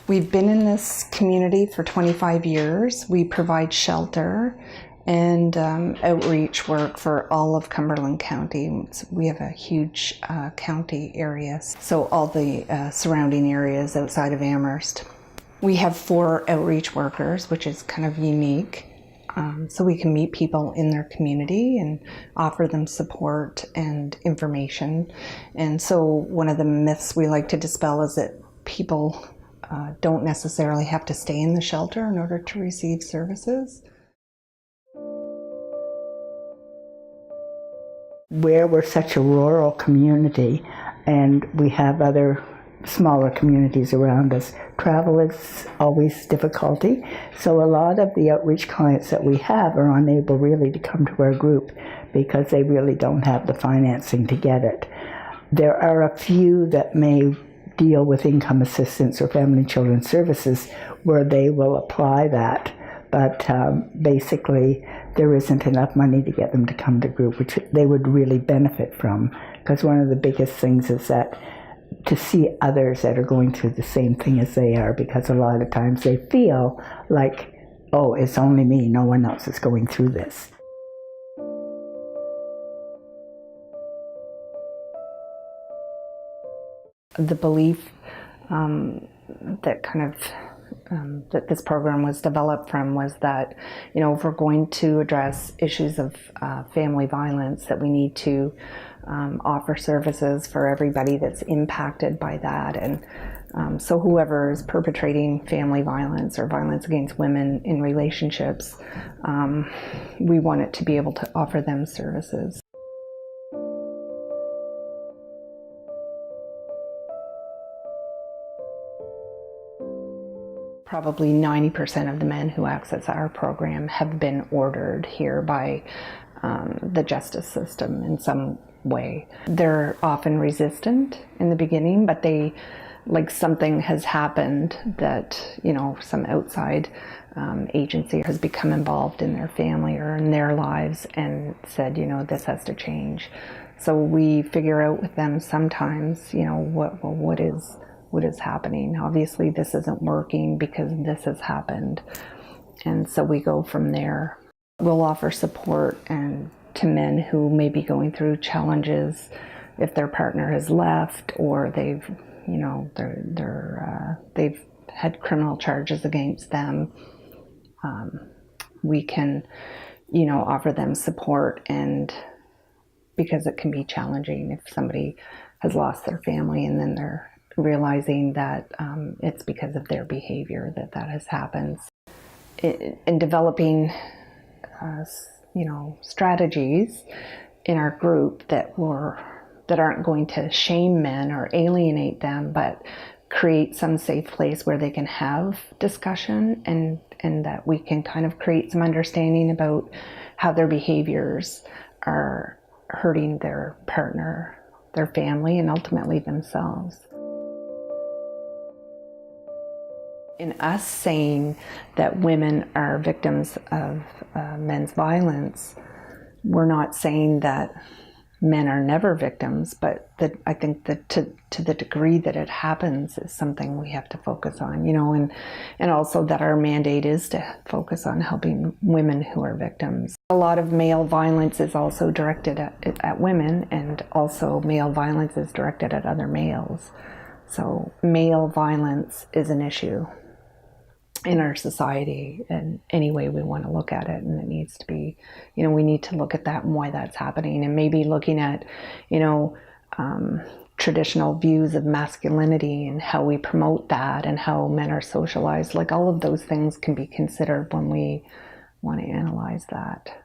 We've been in this community for 25 years. We provide shelter and outreach work for all of Cumberland County. We have a huge county area, so all the surrounding areas outside of Amherst. We have 4 outreach workers, which is kind of unique. So we can meet people in their community and offer them support and information. And so one of the myths we like to dispel is that people don't necessarily have to stay in the shelter in order to receive services. Where we're such a rural community and we have other smaller communities around us, travel is always difficulty. So a lot of the outreach clients that we have are unable really to come to our group because they really don't have the financing to get it. There are a few that may deal with income assistance or family and children services where they will apply that, but basically there isn't enough money to get them to come to group, which they would really benefit from, because one of the biggest things is that to see others that are going through the same thing as they are, because a lot of times they feel like, oh, it's only me, no one else is going through this. The belief that kind of that this program was developed from was that, you know, if we're going to address issues of family violence, that we need to offer services for everybody that's impacted by that. And so whoever is perpetrating family violence or violence against women in relationships, we want it to be able to offer them services. Probably 90% of the men who access our program have been ordered here by the justice system in some way. They're often resistant in the beginning, but they, like, something has happened that, you know, some outside agency has become involved in their family or in their lives and said, you know, this has to change. So we figure out with them sometimes, you know, what is happening. Obviously this isn't working because this has happened, and so we go from there. We'll offer support and to men who may be going through challenges if their partner has left or they've, you know, they've had criminal charges against them. We can, you know, offer them support, and because it can be challenging if somebody has lost their family and then they're realizing that it's because of their behavior that has happened. In developing, you know, strategies in our group that aren't going to shame men or alienate them, but create some safe place where they can have discussion, and that we can kind of create some understanding about how their behaviors are hurting their partner, their family, and ultimately themselves. In us saying that women are victims of men's violence, we're not saying that men are never victims, but that I think that to the degree that it happens is something we have to focus on, you know, and also that our mandate is to focus on helping women who are victims. A lot of male violence is also directed at women, and also male violence is directed at other males. So male violence is an issue in our society in any way we want to look at it, and it needs to be, you know, we need to look at that and why that's happening, and maybe looking at, you know, traditional views of masculinity and how we promote that and how men are socialized. Like, all of those things can be considered when we want to analyze that.